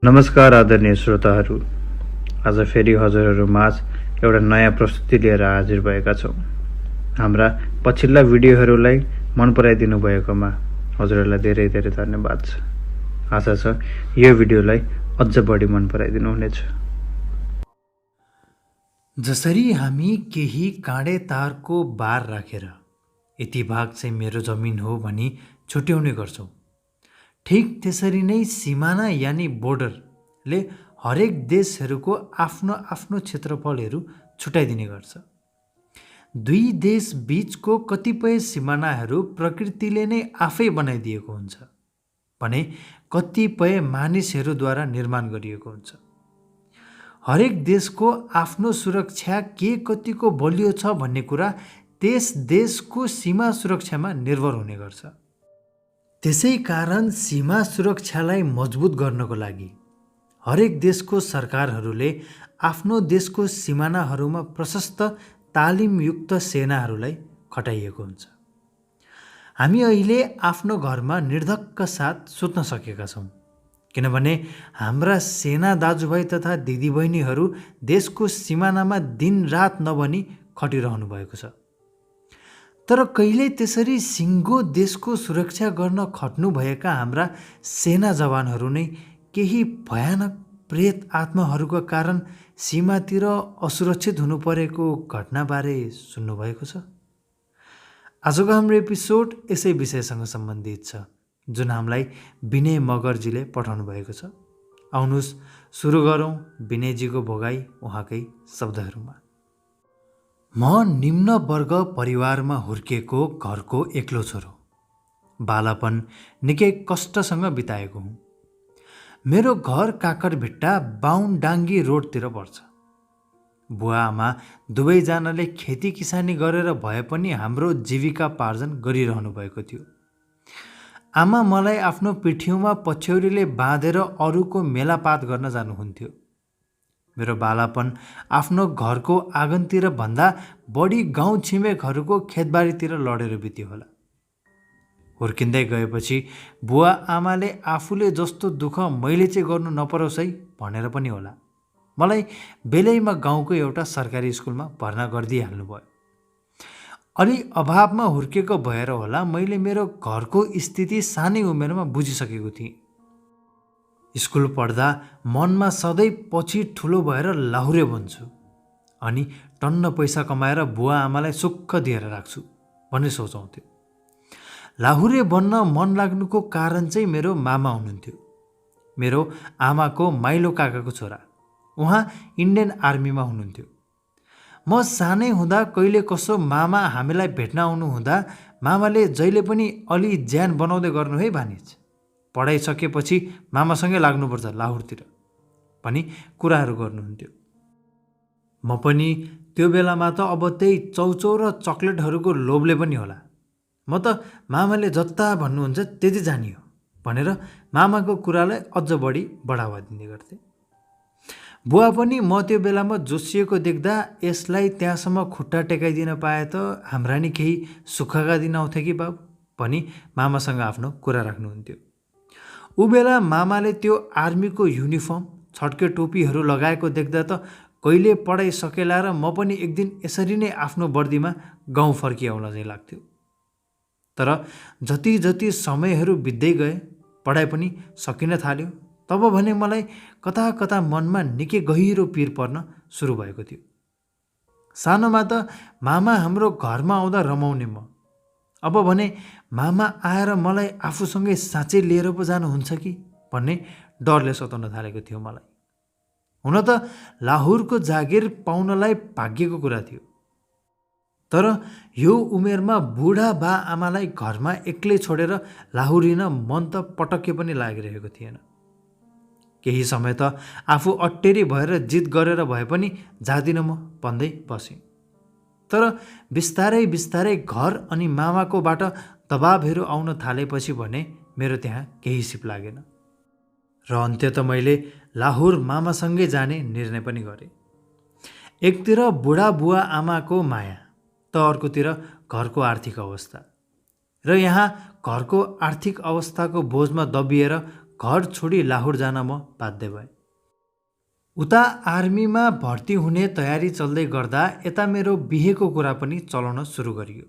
नमस्कार आदरणीय श्रोताहरू। आज फेरि हजुरहरूमाझ एउटा नयाँ प्रस्तुति लिएर हाजिर भएका छौँ। हाम्रा पछिल्ला भिडियोहरूलाई मन पराइदिनु भएकोमा हजुरहरूलाई धेरै धेरै धन्यवाद छ। आशा छ यो भिडियोलाई अझ बढी मन पराइदिनु हुनेछ। जसरी हामी केही काँडे तारको बार राखेर यति भाग चाहिँ मेरो जमिन हो भनी छुट्याउने गर्छौँ, ठिक त्यसरी नै सिमाना यानि बोर्डरले हरेक देशहरूको आफ्नो आफ्नो क्षेत्रफलहरू छुट्याइदिने गर्छ। दुई देश बीचको कतिपय सिमानाहरू प्रकृतिले नै आफै बनाइदिएको हुन्छ भने कतिपय मानिसहरूद्वारा निर्माण गरिएको हुन्छ। हरेक देशको आफ्नो सुरक्षा के कतिको बलियो छ भन्ने कुरा त्यस देशको सीमा सुरक्षामा निर्भर हुने गर्छ। त्यसै कारण सीमा सुरक्षालाई मजबुत गर्नको लागि हरेक देशको सरकारहरूले आफ्नो देशको सिमानाहरूमा प्रशस्त तालिमयुक्त सेनाहरूलाई खटाइएको हुन्छ। हामी अहिले आफ्नो घरमा निर्धक्क साथ सुत्न सकेका छौँ किनभने हाम्रा सेना दाजुभाइ तथा दिदीबहिनीहरू देशको सिमानामा दिनरात नभनी खटिरहनु भएको छ। तर कहिले त्यसरी सिङ्गो देशको सुरक्षा गर्न खट्नुभएका हाम्रा सेना जवानहरू नै केही भयानक प्रेत आत्माहरूका कारण सीमातिर असुरक्षित हुनु परेको घटनाबारे सुन्नुभएको छ। आजको हाम्रो एपिसोड यसै विषयसँग सम्बन्धित छ जुन हामीलाई विनय मगरजीले पठाउनु भएको छ। आउनुहोस् सुरु गरौँ विनयजीको भोगाई उहाँकै शब्दहरूमा। म निम्न वर्ग परिवारमा हुर्किएको घरको एक्लो छोरो। बालापन निकै कष्टसँग बिताएको हुँ। मेरो घर काकरभिट्टा बाहुनडाङ्गी रोडतिर पर्छ। बुवा आमा दुवैजनाले खेती किसानी गरेर भए पनि हाम्रो जीविकापार्जन गरिरहनु भएको थियो। आमा मलाई आफ्नो पिठ्यौँमा पछ्यौरीले बाँधेर अरूको मेलापात गर्न जानुहुन्थ्यो। मेरो बालापन आफ्नो घरको आँगनतिर भन्दा बढी गाउँ छिमेकहरूको खेतबारीतिर लडेर बित्यो होला। हुर्किँदै गएपछि बुवा आमाले आफूले जस्तो दुःख मैले चाहिँ गर्नु नपरोस् है भनेर पनि होला मलाई बेलैमा गाउँको एउटा सरकारी स्कुलमा भर्ना गरिदिइहाल्नु भयो। अलि अभावमा हुर्केको भएर होला मैले मेरो घरको स्थिति सानै उमेरमा बुझिसकेको थिएँ। स्कुल पढ्दा मनमा सधैँ पछि ठुलो भएर लाहुरे बन्छु अनि टन्न पैसा कमाएर बुवा आमालाई सुख दिएर राख्छु भन्ने सोचाउँथ्यो। लाहुरे बन्न मन लाग्नुको कारण चाहिँ मेरो मामा हुनुहुन्थ्यो, मेरो आमाको माइलो काकाको छोरा। उहाँ इन्डियन आर्मीमा हुनुहुन्थ्यो। म सानै हुँदा कहिले कसो मामा हामीलाई भेट्न आउनु हुँदा मामाले जहिले पनि अलि ज्यान बनाउँदै गर्नु है भानिज, पढाइ सकेपछि मामासँगै लाग्नुपर्छ लाहुरतिर भनी कुराहरू गर्नुहुन्थ्यो। म पनि त्यो बेलामा त अब त्यही चौचौ र चक्लेटहरूको लोभले पनि होला म त मामाले जता भन्नुहुन्छ त्यति जानी हो भनेर मामाको कुरालाई अझ बढी बढावा दिने गर्थे। बुवा पनि म त्यो बेलामा जोसिएको देख्दा यसलाई त्यहाँसम्म खुट्टा टेकाइदिन पाए त हाम्रा नि केही सुखका दिन आउँथे कि बाबु भनी मामासँग आफ्नो कुरा राख्नुहुन्थ्यो। ऊ बेला मामाले त्यो आर्मीको युनिफर्म छड्के टोपीहरू लगाएको देख्दा त कहिले पढाइ सकेला र म पनि एक दिन यसरी नै आफ्नो वर्दीमा गाउँ फर्किआउन चाहिँ लाग्थ्यो। तर जति जति समयहरू बित्दै गए पढाइ पनि सकिन थाल्यो तब भने मलाई कता कता मनमा निकै गहिरो पिर पर्न सुरु भएको थियो। सानोमा त मामा हाम्रो घरमा आउँदा रमाउने म, अब भने मामा आएर मलाई आफूसँगै साँच्चै लिएर पो जानुहुन्छ कि भन्ने डरले सताउन थालेको थियो मलाई। हुन त लाहुरको जागिर पाउनलाई भाग्यको कुरा थियो, तर यो उमेरमा बुढा बा आमालाई घरमा एक्लै छोडेर लाहुरिन मन त पटक्कै पनि लागिरहेको थिएन। केही समय त आफू अट्टेरी भएर जिद गरेर भए पनि जादिनँ म भन्दै बसेँ। तर बिस्तारै बिस्तारै घर अनि मामाकोबाट दबाबहरू आउन थालेपछि भने मेरो त्यहाँ केही सिप लागेन र अन्त्यत मैले लाहुर मामासँगै जाने निर्णय पनि गरेँ। एकतिर बुढा बुवा आमाको माया त अर्कोतिर घरको आर्थिक अवस्था र यहाँ घरको आर्थिक अवस्थाको बोझमा दबिएर घर छोडी लाहोर जान म बाध्य भएँ। उता आर्मीमा भर्ती हुने तयारी चल्दै गर्दा यता मेरो बिहेको कुरा पनि चलाउन सुरु गरियो।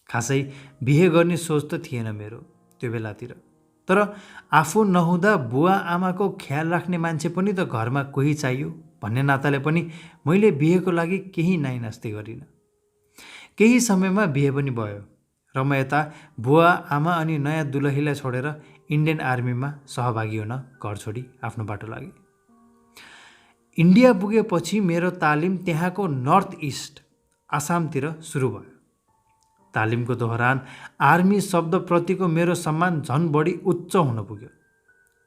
खासै बिहे गर्ने सोच त थिएन मेरो त्यो बेलातिर, तर आफू नहुँदा बुवा आमाको ख्याल राख्ने मान्छे पनि त घरमा कोही चाहियो भन्ने नाताले पनि मैले बिहेको लागि केही नाइनास्ती गरिनँ। केही समयमा बिहे पनि भयो र म यता बुवा आमा अनि नयाँ दुलहीलाई छोडेर इन्डियन आर्मीमा सहभागी हुन घर छोडी आफ्नो बाटो लागे। इन्डिया पुगेपछि मेरो तालिम त्यहाँको नर्थ इस्ट आसामतिर सुरु भयो। तालिमको दौरान आर्मी शब्दप्रतिको मेरो सम्मान झन् बढी उच्च हुन पुग्यो।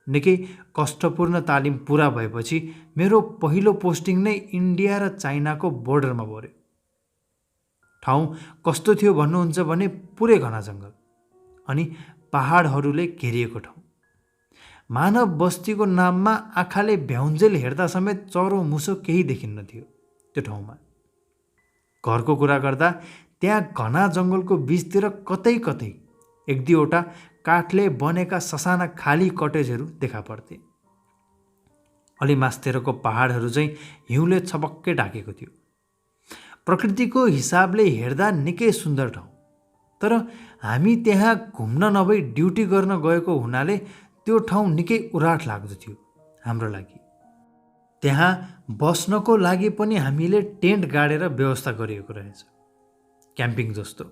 निकै कष्टपूर्ण तालिम पुरा भएपछि मेरो पहिलो पोस्टिङ नै इन्डिया र चाइनाको बोर्डरमा पर्यो। ठाउँ कस्तो थियो भन्नुहुन्छ भने पुरै घना जङ्गल अनि पहाडहरूले घेरिएको ठाउँ। मानव बस्तीको नाममा आँखाले भ्याउन्जेल हेर्दा समेत चरो मुसो केही देखिन्न थियो त्यो ठाउँमा। घरको कुरा गर्दा त्यहाँ घना जङ्गलको बिचतिर कतै कतै एक दुईवटा काठले बनेका ससाना खाली कटेजहरू देखा पर्थे। अलि मास्तिरको पहाडहरू चाहिँ हिउँले छपक्कै ढाकेको थियो। प्रकृतिको हिसाबले हेर्दा निकै सुन्दर ठाउँ, तर हामी त्यहाँ घुम्न नभई ड्युटी गर्न गएको हुनाले त्यो ठाउँ निकै उराट लाग्दथ्यो हाम्रो लागि। त्यहाँ बस्नको लागि पनि हामीले टेन्ट गाडेर व्यवस्था गरिएको रहेछ, क्याम्पिङ जस्तो।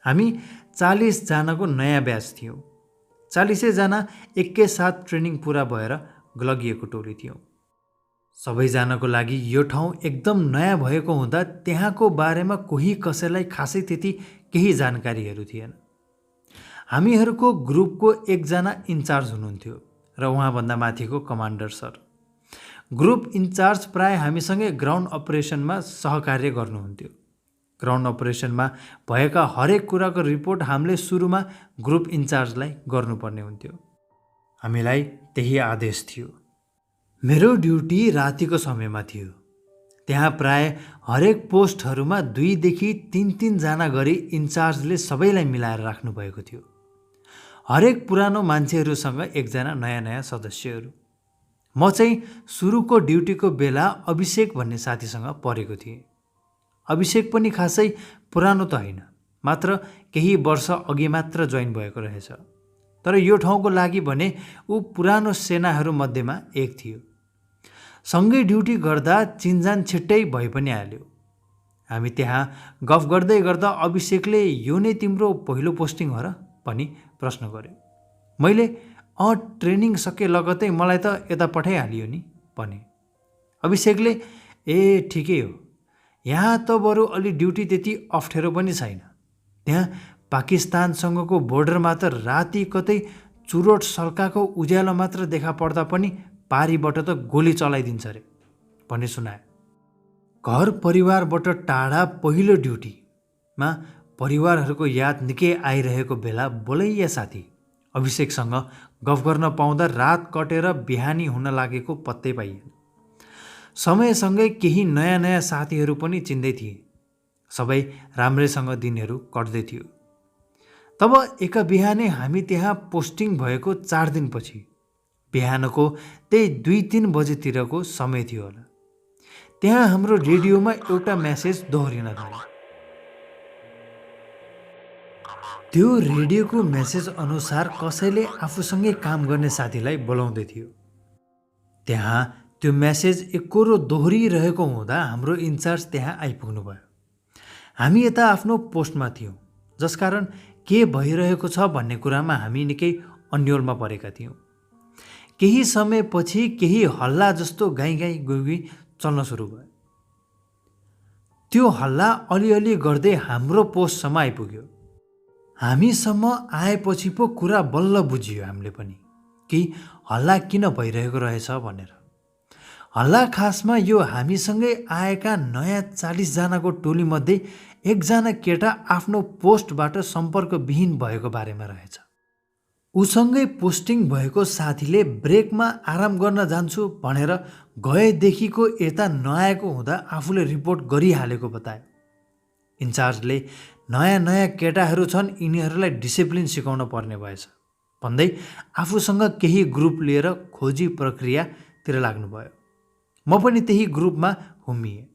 हामी 40 जनाको नयाँ ब्याच थियौँ। 40 जना एकैसाथ ट्रेनिङ पुरा भएर लगिएको टोली थियौँ। सबैजनाको लागि यो ठाउँ एकदम नयाँ भएको हुँदा त्यहाँको बारेमा कोही कसैलाई खासै त्यति केही जानकारीहरू थिएन। हामीहरूको ग्रुपको एकजना इन्चार्ज हुनुहुन्थ्यो र उहाँभन्दा माथिको कमान्डर सर। ग्रुप इन्चार्ज प्राय हामीसँगै ग्राउन्ड अपरेसनमा सहकार्य गर्नुहुन्थ्यो। ग्राउन्ड अपरेसनमा भएका हरेक कुराको रिपोर्ट हामीले सुरुमा ग्रुप इन्चार्जलाई गर्नुपर्ने हुन्थ्यो। हामीलाई त्यही आदेश थियो। मेरो ड्युटी रातिको समयमा थियो। त्यहाँ प्राय हरेक पोस्टहरूमा 2 देखि 3 जना गरी इन्चार्जले सबैलाई मिलाएर राख्नु भएको थियो। हरेक पुरानो मान्छेहरूसँग एकजना नयाँ सदस्यहरू। म चाहिँ सुरुको ड्युटीको बेला अभिषेक भन्ने साथीसँग परेको थिएँ। अभिषेक पनि खासै पुरानो त होइन, मात्र केही वर्ष अघि मात्र जोइन भएको रहेछ। तर यो ठाउँको लागि भने ऊ पुरानो सेनाहरू मध्येमा एक थियो। सँगै ड्युटी गर्दा चिनजान छिट्टै भइ पनि हाल्यो। हामी त्यहाँ गफ गर्दै गर्दा अभिषेकले यो नै तिम्रो पहिलो पोस्टिङ हो र पनि प्रश्न गर्यो। मैले ट्रेनिङ सके लगतै मलाई त यता पठाइहालियो नि भने। अभिषेकले ठिकै हो, यहाँ त बरु अलि ड्युटी त्यति अप्ठ्यारो पनि छैन। त्यहाँ पाकिस्तानसँगको बोर्डरमा त राति कतै चुरोट सल्काको उज्यालो मात्र देखा पर्दा पनि पारीबाट त गोली चलाइदिन्छ अरे भन्ने सुनायो। घर परिवारबाट टाढा पहिलो ड्युटीमा परिवारहरूको याद निकै आइरहेको बेला बोलैया साथी अभिषेकसँग गफ गर्न पाउँदा रात कटेर बिहानी हुन लागेको पत्तै पाइएन। समयसँगै केही नयाँ साथीहरू पनि चिन्दै थिए। सबै राम्रैसँग दिनहरू कट्दै थियो। तब एक बिहानै हामी त्यहाँ पोस्टिङ भएको 4 दिनपछि बिहानको त्यही 2-3 बजेतिरको समय थियो होला। त्यहाँ हाम्रो रेडियोमा एउटा मेसेज दोहोरिन थाल्यो। त्यो रेडियोको मेसेज अनुसार कसैले आफूसँगै काम गर्ने साथीलाई बोलाउँदै थियो। त्यहाँ त्यो मेसेज एकरो दोहोरिरहेको हुँदा हाम्रो इन्चार्ज त्यहाँ आइपुग्नु भयो। हामी यता आफ्नो पोस्टमा थियौँ, जसकारण के भइरहेको छ भन्ने कुरामा हामी निकै अन्योलमा परेका थियौँ। केही समयपछि केही हल्ला जस्तो गाई गुई चल्न सुरु भयो। त्यो हल्ला अलिअलि गर्दै हाम्रो पोस्टसम्म आइपुग्यो। हामीसम्म आएपछि पो कुरा बल्ल बुझियो हामीले पनि कि हल्ला किन भइरहेको रहेछ भनेर। हल्ला खासमा यो हामीसँगै आएका नयाँ 40 जनाको टोलीमध्ये एकजना केटा आफ्नो पोस्टबाट सम्पर्कविहीन भएको बारेमा रहेछ। उसँगै पोस्टिङ भएको साथीले ब्रेकमा आराम गर्न जान्छु भनेर गएदेखिको यता नआएको हुँदा आफूले रिपोर्ट गरिहालेको बतायो। इन्चार्जले नयाँ केटाहरू छन्, यिनीहरूलाई डिसिप्लिन सिकाउन पर्ने भएछ भन्दै आफूसँग केही ग्रुप लिएर खोजी प्रक्रियातिर लाग्नुभयो। म पनि त्यही ग्रुपमा हुम्मिएँ।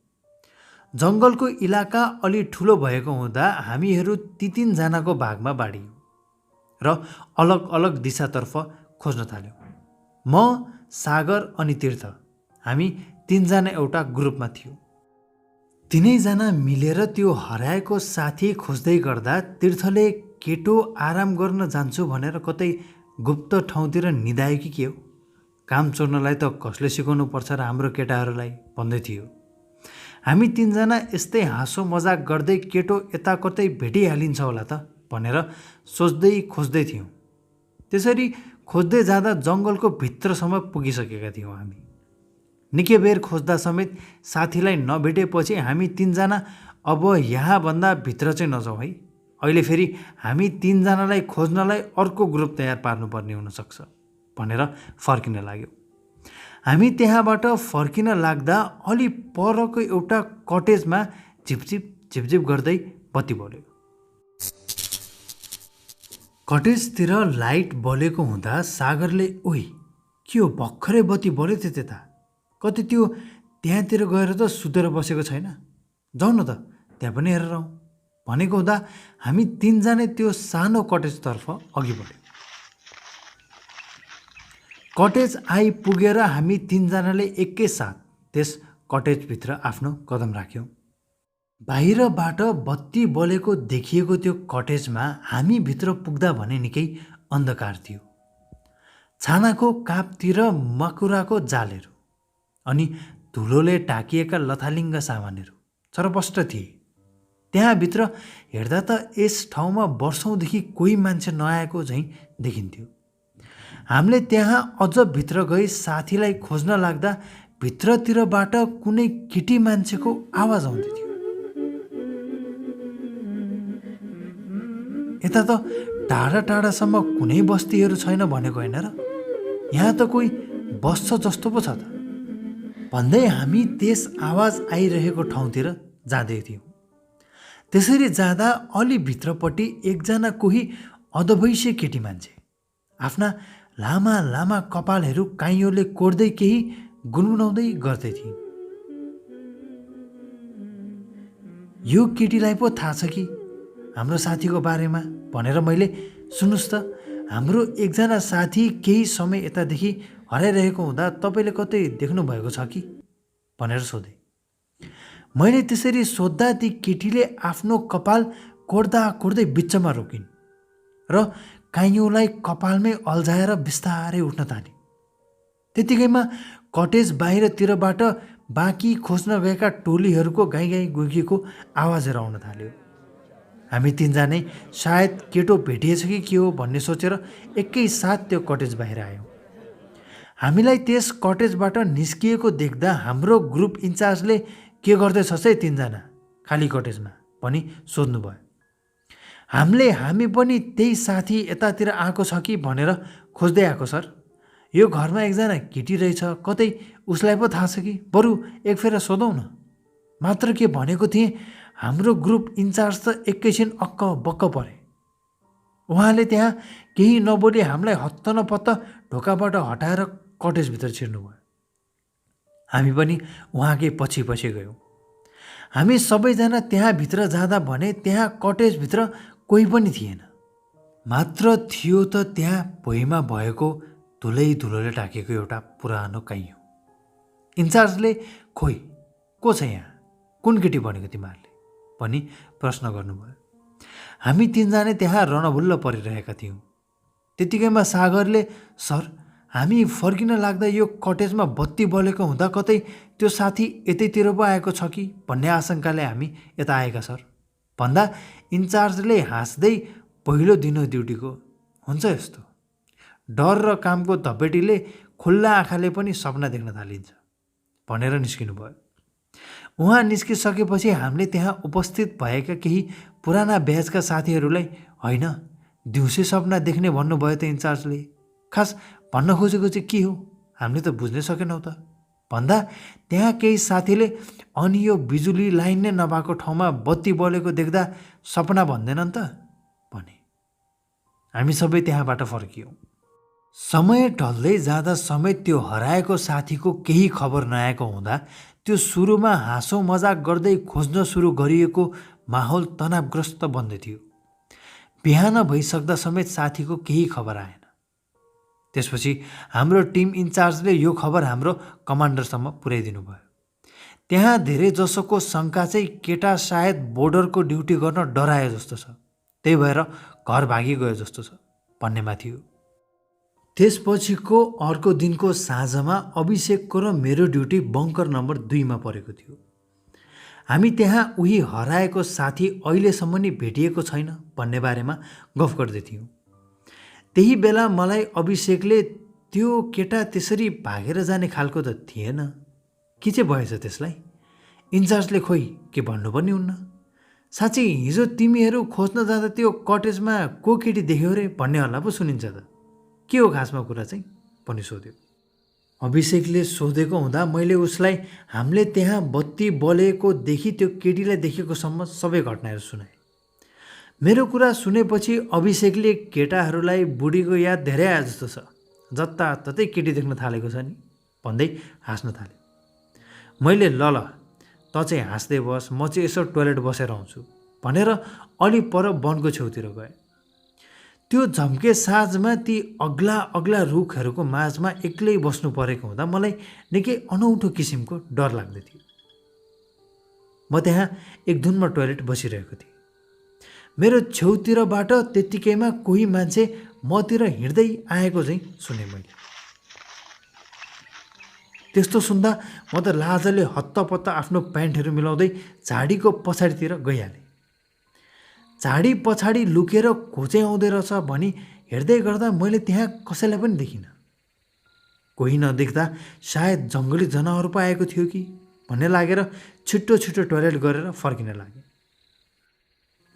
जङ्गलको इलाका अलि ठुलो भएको हुँदा हामीहरू ती 3 जनाको भागमा बाँडियौँ र अलग अलग दिशातर्फ खोज्न थाल्यौँ। म, सागर अनि तीर्थ, हामी 3 जना एउटा ग्रुपमा थियौँ। तिनैजना मिलेर त्यो हराएको साथी खोज्दै गर्दा तीर्थले केटो आराम गर्न जान्छु भनेर कतै गुप्त ठाउँतिर निदायो कि के हो? काम चोर्नलाई त कसले सिकाउनु पर्छ र हाम्रो केटाहरूलाई भन्दै थियो। हामी 3 जना यस्तै हाँसो मजाक गर्दै केटो यता कतै भेटिहालिन्छ होला त भनेर सोच्दै खोज्दै थियौँ। त्यसरी खोज्दै जाँदा जङ्गलको भित्रसम्म पुगिसकेका थियौँ। हामी निकै बेर खोज्दा समेत साथीलाई नभेटेपछि हामी 3 जना अब यहाँभन्दा भित्र चाहिँ नजाउँ है, अहिले फेरि हामी 3 जनालाई खोज्नलाई अर्को ग्रुप तयार पार्नुपर्ने हुनसक्छ भनेर फर्किन लाग्यौँ। हामी त्यहाँबाट फर्किन लाग्दा अलि परको एउटा कटेजमा झिपझिप झिपझिप गर्दै बत्ती बल्यो। कटेजतिर लाइट बलेको हुँदा सागरले ओइ के हो भर्खरै बत्ती बल्यो त त्यता, कति त्यो त्यहाँतिर गएर त सुतेर बसेको छैन, जाउँ न त त्यहाँ पनि हेरेर आउँ भनेको हुँदा हामी 3 जना त्यो सानो कटेजतर्फ अघि बढ्यौँ। कटेज आइपुगेर हामी 3 जनाले एकैसाथ त्यस कटेजभित्र आफ्नो कदम राख्यौँ। बाहिरबाट बत्ती बलेको देखिएको त्यो कटेजमा हामी भित्र पुग्दा भने निकै अन्धकार थियो। छानाको कापतिर मकुराको जालहरू अनि धुलोले ढाकिएका लथालिङ्ग सामानहरू चरपष्ट थिए। त्यहाँभित्र हेर्दा त यस ठाउँमा वर्षौँदेखि कोही मान्छे नआएको झैँ देखिन्थ्यो। हामीले त्यहाँ अझ भित्र गई साथीलाई खोज्न लाग्दा भित्रतिरबाट कुनै केटी मान्छेको आवाज आउँदै थियो। यता त टाढा टाढासम्म कुनै बस्तीहरू छैन भनेको होइन र, यहाँ त कोही बस्छ जस्तो पो छ त भन्दै हामी त्यस आवाज आइरहेको ठाउँतिर जाँदै थियौँ। त्यसरी जाँदा अलि भित्रपट्टि एकजना कोही अधवैँसे केटी मान्छे आफ्ना लामा लामा कपालहरू काइयोले कोर्दै केही गुनगुनाउँदै गर्दै थिइन्। यो केटीलाई पो थाहा छ कि हाम्रो साथीको बारेमा भनेर मैले सुन्नुहोस् त हाम्रो एकजना साथी केही समय यतादेखि हराइरहेको हुँदा तपाईँले कतै देख्नुभएको छ कि भनेर सोधेँ। मैले त्यसरी सोद्धा ती केटीले आफ्नो कपाल कोर्दा कोर्दै बिचमा रोकिन् र काइयोलाई कपालमै अल्झाएर बिस्तारै उठ्न थाले। त्यतिकैमा कटेज बाहिरतिरबाट बाँकी खोज्न गएका टोलीहरूको गाई गाई गुगीको आवाजहरू आउन थाल्यो। हामी 3 जनै सायद केटो भेटिएछ कि के हो भन्ने सोचेर एकैसाथ त्यो कटेज बाहिर आयौँ। हामीलाई त्यस कटेजबाट निस्किएको देख्दा हाम्रो ग्रुप इन्चार्जले के गर्दैछस् है 3 जना खाली कटेजमा भनी सोध्नुभयो। हामी पनि त्यही साथी यतातिर आएको छ कि भनेर खोज्दै आएको सर, यो घरमा एकजना केटी रहेछ, कतै उसलाई पो थाहा छ कि, बरु एक फेर सोधौँ न मात्र के भनेको थिएँ। हाम्रो ग्रुप इन्चार्ज त एकैछिन अक्क बक्क परे। उहाँले त्यहाँ केही नबोली हामीलाई हत्त नपत्त ढोकाबाट हटाएर कटेजभित्र छिर्नुभयो। हामी पनि उहाँकै पछि पछि गयौँ। हामी सबैजना त्यहाँभित्र जाँदा भने त्यहाँ कटेजभित्र कोही पनि थिएन, मात्र थियो त त्यहाँ भुइँमा भएको धुलोले ढाकेको एउटा पुरानो काइयो। इन्चार्जले खोइ को छ यहाँ, कुन केटी भनेको तिमीहरूले भनी प्रश्न गर्नुभयो। हामी 3 जना त्यहाँ रणभुल्ल परिरहेका थियौँ। त्यतिकैमा सागरले सर हामी फर्किन लाग्दा यो कटेजमा बत्ती बलेको हुँदा कतै त्यो साथी यतैतिर पो आएको छ कि भन्ने आशंकाले हामी यता आएका सर भन्दा इन्चार्जले हाँस्दै पहिलो दिन हो ड्युटीको, हुन्छ यस्तो, डर र कामको धपेटीले खुल्ला आँखाले पनि सपना देख्न थालिन्छ भनेर निस्किनु भयो। उहाँ निस्किसकेपछि हामीले त्यहाँ उपस्थित भएका केही पुराना ब्याचका साथीहरूलाई होइन दिउँसै सपना देख्ने भन्नुभयो त इन्चार्जले, खास भन्न खोजेको चाहिँ के हो हामीले त बुझ्नै सकेनौँ त भन्दा त्यहाँ केही साथीले अनि यो बिजुली लाइन नै नभएको ठाउँमा बत्ती बलेको देख्दा सपना भन्दैनन् त भने। हामी सबै त्यहाँबाट फर्कियौँ। समय ढल्दै जाँदा समेत त्यो हराएको साथीको केही खबर नआएको हुँदा त्यो सुरुमा हाँसो मजाक गर्दै खोज्न सुरु गरिएको माहौल तनावग्रस्त बन्दै थियो। बिहान भइसक्दा समेत साथीको केही खबर आएन। त्यसपछि हाम्रो टिम इन्चार्जले यो खबर हाम्रो कमान्डरसम्म पुर्याइदिनु भयो। त्यहाँ धेरै जसोको शङ्का चाहिँ केटा सायद बोर्डरको ड्युटी गर्न डरायो जस्तो छ, त्यही भएर घर भागिगयो जस्तो छ भन्नेमा थियो। त्यसपछिको अर्को दिनको साँझमा अभिषेकको र मेरो ड्युटी बङ्कर नम्बर 2 मा परेको थियो। हामी त्यहाँ उही हराएको साथी अहिलेसम्म नि भेटिएको छैन भन्ने बारेमा गफ गर्दै थियौँ। त्यही बेला मलाई अभिषेकले त्यो केटा त्यसरी भागेर जाने खालको त थिएन, के चाहिँ भएछ त्यसलाई? इन्चार्जले खोइ के भन्नु पनि हुन्न। साँच्चै हिजो तिमीहरू खोज्न जाँदा त्यो कटेजमा को केटी देख्यो रे भन्ने हल्ला पो सुनिन्छ त, के हो खासमा कुरा चाहिँ पनि सोध्यो। अभिषेकले सोधेको हुँदा मैले उसलाई हामीले त्यहाँ बत्ती बलेकोदेखि त्यो केटीलाई देखेकोसम्म सबै घटनाहरू सुनाएँ। मेरो कुरा सुनेपछि अभिषेकले केटाहरूलाई बुढीको याद धेरै आए जस्तो छ, जताततै केटी देख्न थालेको छ नि भन्दै हाँस्न थाल्यो। मैले ल त चाहिँ हाँस्दै बस, म चाहिँ यसो टोयलेट बसेर आउँछु भनेर अलि पर वनको छेउतिर गएँ। त्यो झम्के साँझमा ती अग्ला अग्ला रुखहरूको माझमा एक्लै बस्नु परेको हुँदा मलाई निकै अनौठो किसिमको डर लाग्दै थियो। म त्यहाँ एकधुनमा टोयलेट बसिरहेको थिएँ। मेरो छेउतिरबाट त्यत्तिकैमा कोही मान्छे मतिर हिँड्दै आएको चाहिँ सुने मैले। त्यस्तो सुन्दा म त लाजले हत्तपत्त आफ्नो प्यान्टहरू मिलाउँदै झाडीको पछाडितिर गइहालेँ। झाडी पछाडि लुकेर को चाहिँ आउँदै रहेछ भनी हेर्दै गर्दा मैले त्यहाँ कसैलाई पनि देखिनँ। कोही नदेख्दा सायद जङ्गली जनावर पो आएको थियो कि भन्ने लागेर छिट्टो छिट्टो टोयलेट गरेर फर्किन लागेँ।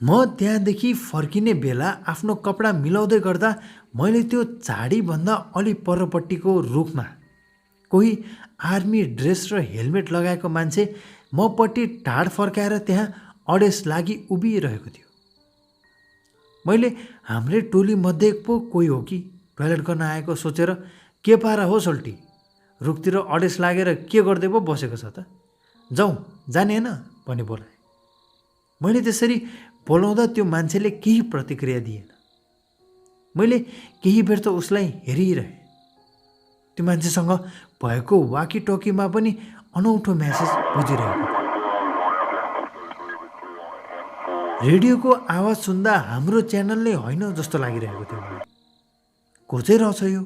म त्यहाँदेखि फर्किने बेला आफ्नो कपडा मिलाउँदै गर्दा मैले त्यो झाडीभन्दा अलि परपट्टिको रुखमा कोही आर्मी ड्रेस र हेलमेट लगाएको मान्छे मपट्टि ढाड फर्काएर त्यहाँ अडेस लागि उभिरहेको थियो। मैले हाम्रै टोलीमध्ये पो कोही हो कि टोयलेट गर्न आएको सोचेर के पारा हो सोल्टी, रुखतिर अडेस लागेर के गर्दै पो बसेको छ त, जाउँ जाने होइन भनी बोलाएँ। मैले त्यसरी बोलाउँदा त्यो मान्छेले केही प्रतिक्रिया दिएन। मैले केही बेर त उसलाई हेरिरहेँ। त्यो मान्छेसँग भएको वाकीटकीमा पनि अनौठो म्यासेज बुझिरहेको थियो। रेडियोको आवाज सुन्दा हाम्रो च्यानलले होइन जस्तो लागिरहेको थियो मलाई। को चाहिँ रहेछ यो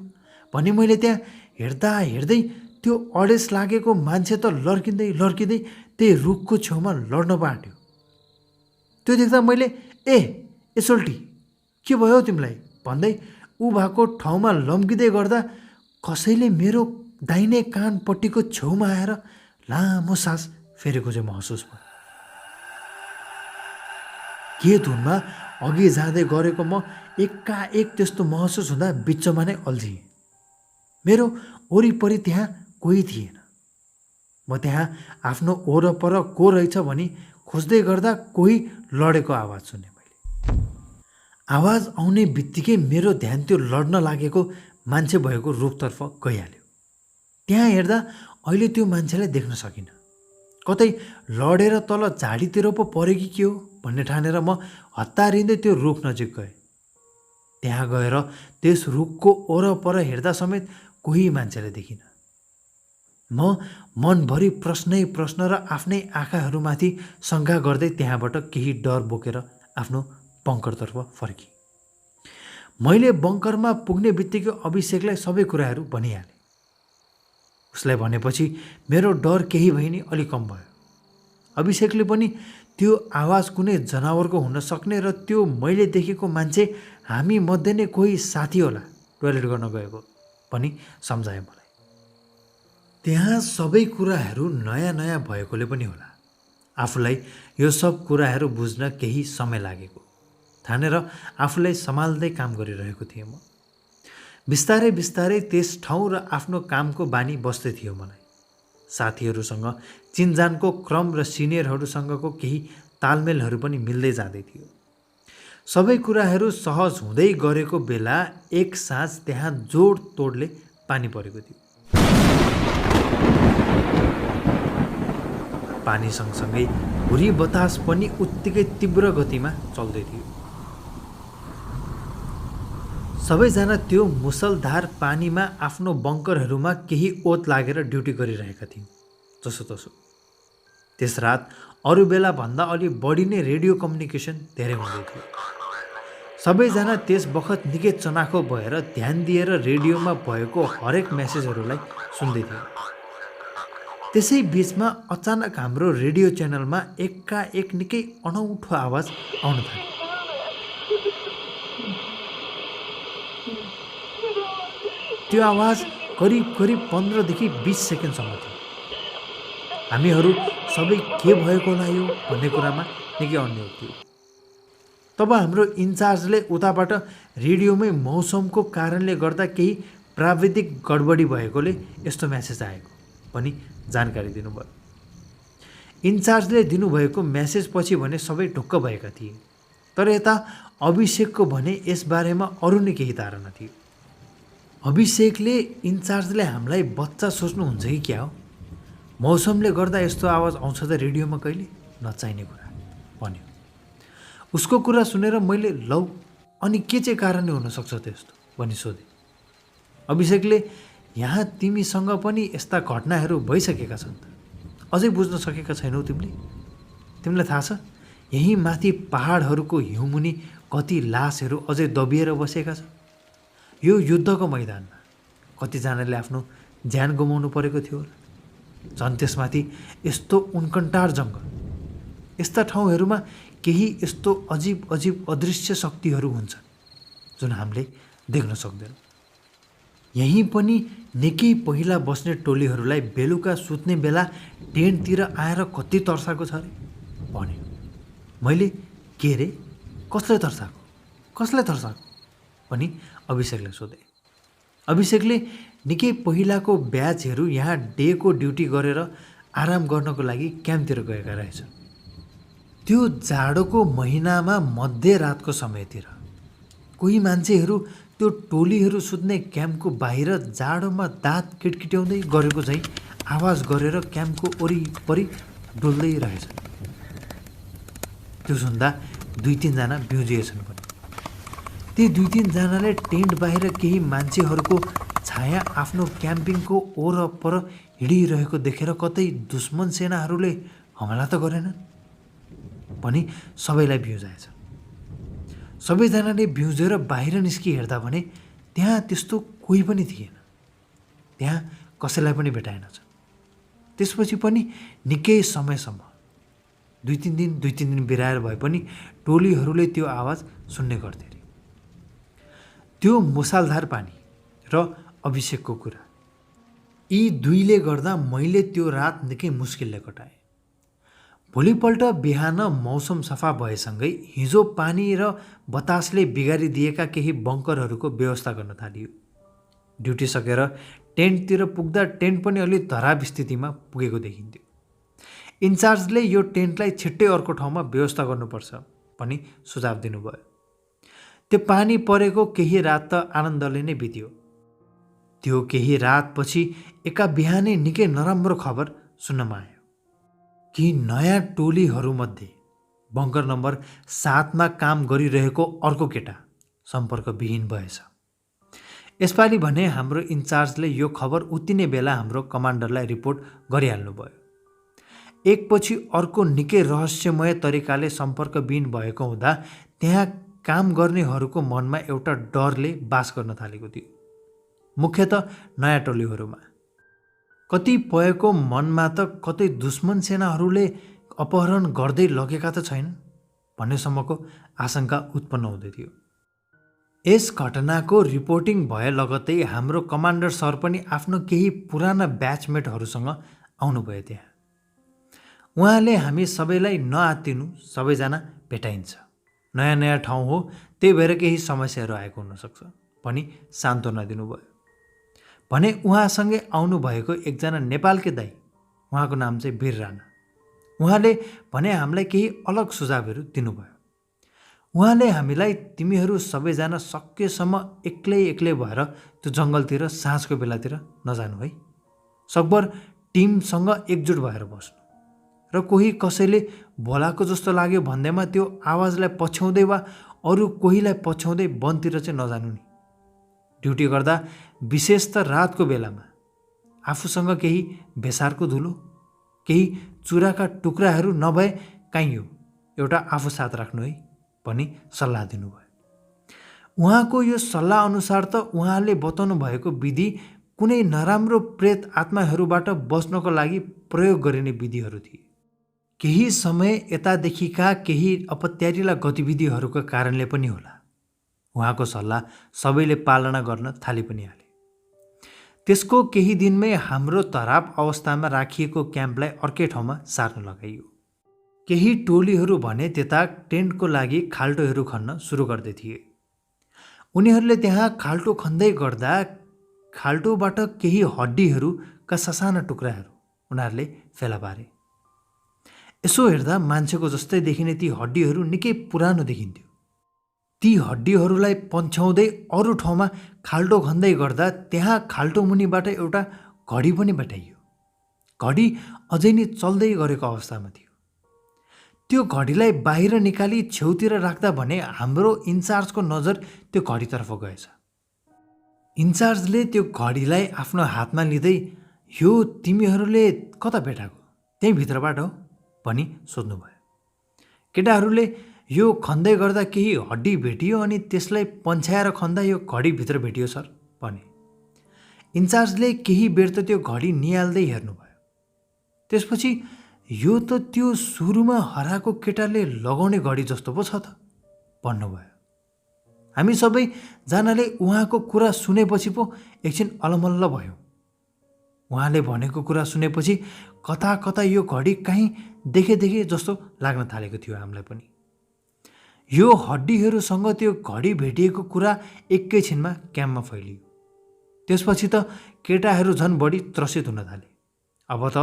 भनी मैले त्यहाँ हेर्दा हेर्दै त्यो अडेस लागेको मान्छे त लड्किँदै लड्किँदै त्यही रुखको छेउमा लड्न पो आँट्यो। त्यो देख्दा मैले ए सोल्टी के भयो तिमीलाई भन्दै ऊ भएको ठाउँमा लम्किँदै गर्दा कसैले मेरो दाहिने कानपट्टिको छेउमा आएर लामो सास फेरेको चाहिँ महसुस भयो। के धुनमा अघि जाँदै गरेको म एकाएक त्यस्तो महसुस हुँदा बिचमा नै अल्झिएँ। मेरो वरिपरि त्यहाँ कोही थिएन। म त्यहाँ आफ्नो वरपर को रहेछ भनी खोज्दै गर्दा कोही लडेको आवाज सुने मैले। आवाज आउने बित्तिकै मेरो ध्यान त्यो लड्न लागेको मान्छे भएको रुखतर्फ गइहाल्यो। त्यहाँ हेर्दा अहिले त्यो मान्छेलाई देख्न सकिनँ। कतै लडेर तल झाडीतिर पो पऱ्यो कि के हो भन्ने ठानेर म हतारिँदै त्यो रुख नजिक गएँ। त्यहाँ गएर त्यस रुखको वरपर हेर्दा समेत कोही मान्छेलाई देखिनँ। म मनभरि प्रश्नै प्रश्न र आफ्नै आँखाहरूमाथि शङ्का गर्दै त्यहाँबाट केही डर बोकेर आफ्नो बङ्करतर्फ फर्केँ। मैले बङ्करमा पुग्ने बित्तिकै अभिषेकलाई सबै कुराहरू भनिहालेँ। उसलाई भनेपछि मेरो डर केही भए नि अलि कम भयो। अभिषेकले पनि त्यो आवाज कुनै जनावरको हुन सक्ने र त्यो मैले देखेको मान्छे हामी मध्ये नै कोही साथी होला टोयलेट गर्न गएको पनि सम्झाए मलाई। त्यहाँ सबै कुराहरू नयाँ नयाँ भएकोले पनि होला आफूलाई यो सब कुराहरू बुझ्न केही समय लागेको ठानेर आफूलाई सम्हाल्दै काम गरिरहेको थिएँ म। बिस्तारै बिस्तारै त्यस ठाउँ र आफ्नो कामको बानी बस्दै थियो मलाई। साथीहरूसँग चिनजानको क्रम र सिनियरहरूसँगको केही तालमेलहरू पनि मिल्दै जाँदै थियो। सबै कुराहरू सहज हुँदै गरेको बेला एक साँझ त्यहाँ जोड तोडले पानी परेको थियो। पानी सँगसँगै हुरी बतास पनि उत्तिकै तीव्र गतिमा चल्दै थियो। सबैजना त्यो मुसलधार पानीमा आफ्नो बङ्करहरूमा केही ओत लागेर ड्युटी गरिरहेका थियौँ जसोतसो। त्यस रात अरू बेला भन्दा अलि बढी नै रेडियो कम्युनिकेसन धेरै हुँदै थियो। सबैजना त्यस बखत निकै चनाखो भएर ध्यान दिएर रेडियोमा भएको हरेक मेसेजहरूलाई सुन्दै थियो। त्यसै बिचमा अचानक हाम्रो रेडियो च्यानलमा एकाएक निकै अनौठो आवाज आउन थाल्यो। त्यो आवाज करिब 15देखि 20 सेकेन्डसम्म थियो। हामीहरू सबै के भएको होला यो भन्ने कुरामा निकै अन्योग थियो। तब हाम्रो इन्चार्जले उताबाट रेडियोमै मौसमको कारणले गर्दा केही प्राविधिक गडबडी भएकोले यस्तो मेसेज आएको भनी जानकारी दिनुभयो। इन्चार्जले दिनुभएको मेसेजपछि भने सबै ढुक्क भएका थिए। तर यता अभिषेकको भने यसबारेमा अरू नै केही धारणा थियो। अभिषेकले इन्चार्जले हामीलाई बच्चा सोच्नुहुन्छ कि क्या हो, मौसमले गर्दा यस्तो आवाज आउँछ त रेडियोमा कहिले, नचाहिने कुरा भन्यो। उसको कुरा सुनेर मैले लौ अनि के चाहिँ कारणले हुनसक्छ त यस्तो भनी सोधेँ। अभिषेकले यहाँ तिमीसँग पनि यस्ता घटनाहरू भइसकेका छन् त, अझै बुझ्न सकेका छैनौ तिमीलाई थाहा छ यहीँ माथि पहाडहरूको हिउँमुनि कति लासहरू अझै दबिएर बसेका छन्। यो युद्धको मैदानमा कतिजनाले आफ्नो ज्यान गुमाउनु परेको थियो होला। झन् त्यसमाथि यस्तो उन्कन्टार जङ्गल, यस्ता ठाउँहरूमा केही यस्तो अजीब अदृश्य शक्तिहरू हुन्छन् जुन हामीले देख्न सक्दैनौँ। यहीँ पनि निकै पहिला बस्ने टोलीहरूलाई बेलुका सुत्ने बेला टेन्टतिर आएर कति तर्साएको छ अरे भन्यो। मैले के रे, कसलाई तर्साएको पनि अभिषेकलाई सोधेँ। अभिषेकले निकै पहिलाको ब्याचहरू यहाँ डेको ड्युटी गरेर आराम गर्नको लागि क्याम्पतिर गएका रहेछन्। त्यो जाडोको महिनामा मध्यरातको समयतिर कोही मान्छेहरू त्यो टोलीहरू सुत्ने क्याम्पको बाहिर जाडोमा दाँत किटकिट्याउँदै गरेको झैँ आवाज गरेर क्याम्पको वरिपरि डुल्दै रहेछन्। त्यो सुन्दा 2-3 जना बिउजिएछन् पनि। ती 2-3 जनाले टेन्ट बाहिर केही मान्छेहरूको छाया आफ्नो क्याम्पिङको ओरपर हिँडिरहेको देखेर कतै दुश्मन सेनाहरूले हमला त गरेनन् भनी सबैलाई बिउजाएछ। सबैजनाले बिउजेर बाहिर निस्कि हेर्दा भने त्यहाँ त्यस्तो कोही पनि थिएन, त्यहाँ कसैलाई पनि भेटाएनछ। त्यसपछि पनि निकै समयसम्म 2-3 दिन बिराएर भए पनि टोलीहरूले त्यो आवाज सुन्ने गर्थे अरे। त्यो मुसलधार पानी र अभिषेकको कुरा, यी दुईले गर्दा मैले त्यो रात निकै मुस्किलले कटाएँ। भोलिपल्ट बिहान मौसम सफा भएसँगै हिजो पानी र बतासले बिगारिदिएका केही बङ्करहरूको व्यवस्था गर्न थालियो। ड्युटी सकेर टेन्टतिर पुग्दा टेन्ट पनि अलि धराब स्थितिमा पुगेको देखिन्थ्यो। इन्चार्जले यो टेन्टलाई छिट्टै अर्को ठाउँमा व्यवस्था गर्नुपर्छ भनी सुझाव दिनुभयो। त्यो पानी परेको केही रात त आनन्दले नै बित्यो। त्यो केही रातपछि एका बिहानै निकै नराम्रो खबर सुन्नमा आयो कि नयाँ टोलीहरूमध्ये बङ्कर नम्बर 7मा काम गरिरहेको अर्को केटा सम्पर्कविहीन भएछ। यसपालि भने हाम्रो इन्चार्जले यो खबर उति नै बेला हाम्रो कमान्डरलाई रिपोर्ट गरिहाल्नुभयो। एकपछि अर्को निकै रहस्यमय तरिकाले सम्पर्कविहीन भएको हुँदा त्यहाँ काम गर्नेहरूको मनमा एउटा डरले बास गर्न थालेको थियो। मुख्यतः नयाँ टोलीहरूमा कतिपयको मनमा त कतै दुश्मन सेनाहरूले अपहरण गर्दै लगेका त छैनन् भन्नेसम्मको आशंका उत्पन्न हुँदै थियो। यस घटनाको रिपोर्टिङ भए लगत्तै हाम्रो कमान्डर सर पनि आफ्नो केही पुराना ब्याचमेटहरूसँग आउनुभयो त्यहाँ। उहाँले हामी सबैलाई नआत्तिनु, सबैजना भेटाइन्छ, नयाँ ठाउँ हो, त्यही भएर केही समस्याहरू आएको हुनसक्छ भनी सान्त्वना दिनुभयो। भने उहाँसँगै आउनुभएको एकजना नेपालकै दाइ, उहाँको नाम चाहिँ वीर राणा, उहाँले भने हामीलाई केही अलग सुझावहरू दिनुभयो। उहाँले हामीलाई तिमीहरू सबैजना सकेसम्म एक्लै एक्लै भएर त्यो जङ्गलतिर साँझको बेलातिर नजानु है, सकभर टिमसँग एकजुट भएर बस्नु र कोही कसैले बोलाएको जस्तो लाग्यो भन्दैमा त्यो आवाजलाई पछ्याउँदै वा अरू कोहीलाई पछ्याउँदै वनतिर चाहिँ नजानु नि। ड्युटी गर्दा विशेष त रातको बेलामा आफूसँग केही बेसारको धुलो, केही चुराका टुक्राहरू नभए काइयो एउटा आफू साथ राख्नु है भनी सल्लाह दिनुभयो। उहाँको यो सल्लाह अनुसार त उहाँले बताउनु भएको विधि कुनै नराम्रो प्रेत आत्माहरूबाट बच्नको लागि प्रयोग गरिने विधिहरू थिए। केही समय यतादेखिका केही अपत्यारिला गतिविधिहरूको कारणले पनि होला उहाँको सल्लाह सबैले पालना गर्न थाली पनि हाले। त्यसको केही दिनमै हाम्रो तराप अवस्थामा राखिएको क्याम्पलाई अर्कै ठाउँमा सार्न लगाइयो। केही टोलीहरू भने त्यता टेन्टको लागि खाल्टोहरू खन्न सुरु गर्दै थिए। उनीहरूले त्यहाँ खाल्टो खन्दै गर्दा खाल्टोबाट केही हड्डीहरूका ससाना टुक्राहरू उनीहरूले फेला पारे। यसो हेर्दा मान्छेको जस्तै देखिने ती हड्डीहरू निकै पुरानो देखिन्थ्यो। ती हड्डीहरूलाई पन्छाउँदै अरू ठाउँमा खाल्टो खन्दै गर्दा त्यहाँ खाल्टो मुनिबाट एउटा घडी पनि भेटाइयो। घडी अझै नै चल्दै गरेको अवस्थामा थियो। त्यो घडीलाई बाहिर निकाली छेउतिर राख्दा भने हाम्रो इन्चार्जको नजर त्यो घडीतर्फ गएछ। इन्चार्जले त्यो घडीलाई आफ्नो हातमा लिँदै यो तिमीहरूले कता भेटाएको, त्यही भित्रबाट हो भनी सोध्नुभयो। केटाहरूले यो खन्दै गर्दा केही हड्डी भेटियो अनि त्यसलाई पन्छाएर खन्दा यो घडीभित्र भेटियो सर भने। इन्चार्जले केही बेर त त्यो घडी निहाल्दै हेर्नुभयो। त्यसपछि यो त त्यो सुरुमा हराएको केटाले लगाउने घडी जस्तो पो छ त भन्नुभयो। हामी सबैजनाले उहाँको कुरा सुनेपछि पो एकछिन अलमल्ल भयौँ। उहाँले भनेको कुरा सुनेपछि कता कता यो घडी कहीँ देखे जस्तो लाग्न थालेको थियो हामीलाई पनि। यो हड्डीहरूसँग त्यो घडी भेटिएको कुरा एकैछिनमा क्याम्पमा फैलियो। त्यसपछि त केटाहरू झन् बढी त्रसित हुन थाले। अब त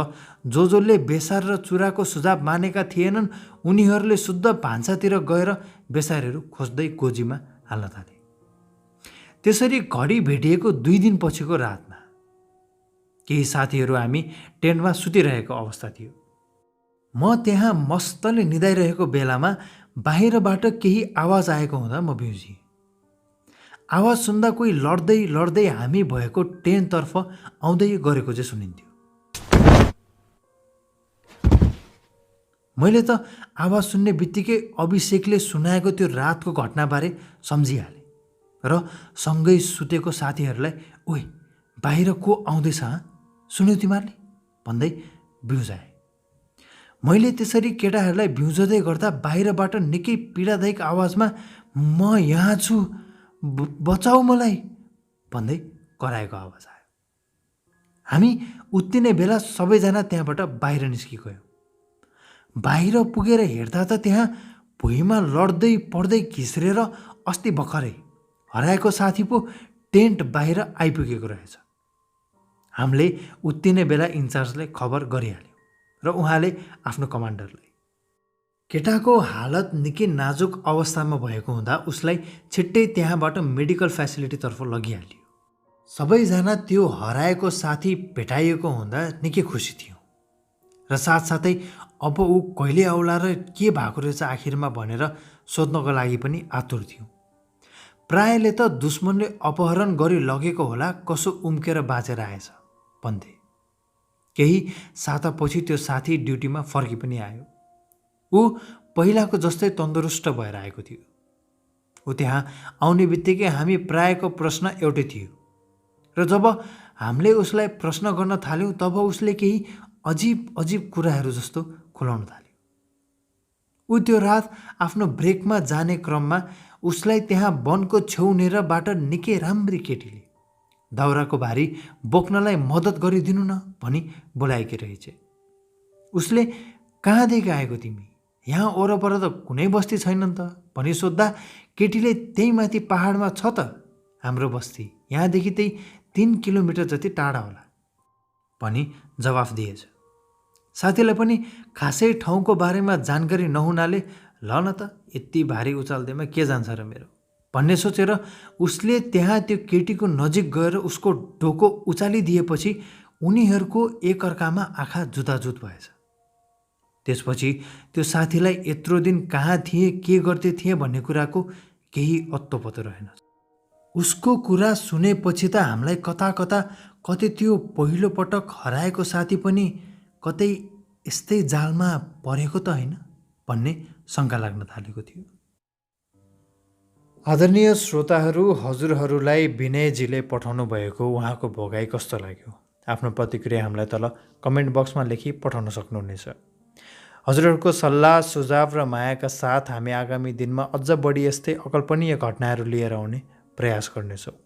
जसले बेसार र चुराको सुझाव मानेका थिएनन् उनीहरूले शुद्ध भान्सातिर गएर बेसारहरू खोज्दै गोजीमा हाल्न थाले। त्यसरी घडी भेटिएको 2 दिन पछिको रातमा केही साथीहरू हामी टेन्टमा सुतिरहेको अवस्था थियो। म त्यहाँ मस्तले निदाइरहेको बेलामा बाहिरबाट केही आवाज आएको हुँदा म बिउजिएँ। आवाज सुन्दा कोही लड्दै लड्दै हामी भएको टेन्टतर्फ आउँदै गरेको चाहिँ सुनिन्थ्यो। मैले त आवाज सुन्ने बित्तिकै अभिषेकले सुनाएको त्यो रातको घटनाबारे सम्झिहालेँ र सँगै सुतेको साथीहरूलाई ओइ बाहिर को आउँदैछ सुन्यौ तिमीहरूले भन्दै बिउजाएँ। मैले त्यसरी केटाहरूलाई बिउजदै गर्दा बाहिरबाट निकै पीडादायक आवाजमा म यहाँ छु बचाऊ मलाई भन्दै कराएको आवाज आयो। हामी उत्तिने बेला सबैजना त्यहाँबाट बाहिर निस्किगयौँ। बाहिर पुगेर हेर्दा त त्यहाँ भुइँमा लड्दै पड्दै घिस्रेर अस्ति भर्खरै हराएको साथी पो टेन्ट बाहिर आइपुगेको रहेछ। हामीले उत्तिने बेला इन्चार्जलाई खबर गरिहाल्यौँ र उहाँले आफ्नो कमान्डरलाई। केटाको हालत निकै नाजुक अवस्थामा भएको हुँदा उसलाई छिट्टै त्यहाँबाट मेडिकल फेसिलिटीतर्फ लगिहालियो। सबैजना त्यो हराएको साथी भेटाइएको हुँदा निकै खुसी थियौँ र साथसाथै अब ऊ कहिले आउला र के भएको रहेछ आखिरमा भनेर सोध्नको लागि पनि आतुर थियौँ। प्रायले त दुश्मनले अपहरण गरी लगेको होला, कसो उम्केर बाँचेर आएछ भन्थे। केही सातापछि त्यो साथी ड्युटीमा फर्की पनि आयो। ऊ पहिलाको जस्तै तन्दुरुस्त भएर आएको थियो। ऊ त्यहाँ आउने बित्तिकै हामी प्रायको प्रश्न एउटै थियो र जब हामीले उसलाई प्रश्न गर्न थाल्यौँ तब उसले केही अजीब कुराहरू जस्तो खुलाउन थाल्यो। ऊ त्यो रात आफ्नो ब्रेकमा जाने क्रममा उसलाई त्यहाँ वनको छेउनेरबाट निकै राम्री केटीले दाउराको भारी बोक्नलाई मद्दत गरिदिनु न भनी बोलाएकी रहेछ। उसले कहाँदेखि आएको तिमी, यहाँ वरपर त कुनै बस्ती छैनन् त भनी सोद्धा केटीले त्यही माथि पहाडमा छ त हाम्रो बस्ती, यहाँदेखि त्यही 3 किलोमिटर जति टाढा होला भनी जवाफ दिएछ। साथीलाई पनि खासै ठाउँको बारेमा जानकारी नहुनाले ल न त यति भारी उचाल्दैमा के जान्छ र मेरो भन्ने सोचेर उसले त्यहाँ त्यो केटीको नजिक गएर उसको डोको उचालिदिएपछि उनीहरूको एकअर्कामा आँखा जुदाजुद भएछ। त्यसपछि त्यो साथीलाई यत्रो दिन कहाँ थिए के गर्दै थिए भन्ने कुराको केही अत्तो पत्तो रहेन। उसको कुरा सुनेपछि त हामीलाई कता कता कतै त्यो पहिलो पटक हराएको साथी पनि कतै यस्तै जालमा परेको त होइन भन्ने शङ्का लाग्न थालेको थियो। आदरणीय श्रोताहरू, हजुरहरूलाई विनयजीले पठाउनु भएको उहाँको भोगाई कस्तो लाग्यो? आफ्नो प्रतिक्रिया हामीलाई तल कमेन्ट बक्समा लेखी पठाउन सक्नुहुनेछ। हजुरहरूको सल्लाह सुझाव र मायाका साथ हामी आगामी दिनमा अझ बढी यस्तै अकल्पनीय घटनाहरू लिएर आउने प्रयास गर्नेछौँ।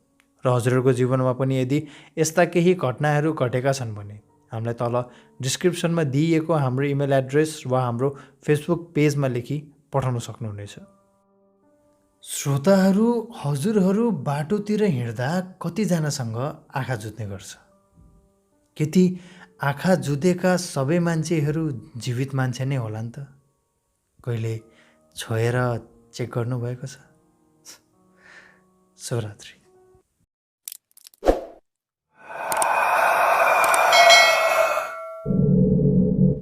र हजुरहरूको जीवनमा पनि यदि यस्ता केही घटनाहरू घटेका छन् भने हामीलाई तल डिस्क्रिप्सनमा दिइएको हाम्रो इमेल एड्रेस वा हाम्रो फेसबुक पेजमा लेखी पठाउन सक्नुहुनेछ। श्रोताहरू, हजुरहरू बाटोतिर हिँड्दा कतिजनासँग आँखा जुत्ने गर्छ? के ती आँखा जुधेका सबै मान्छेहरू जीवित मान्छे नै होलान् त? कहिले छोएर चेक गर्नुभएको छ? शुभरात्रि।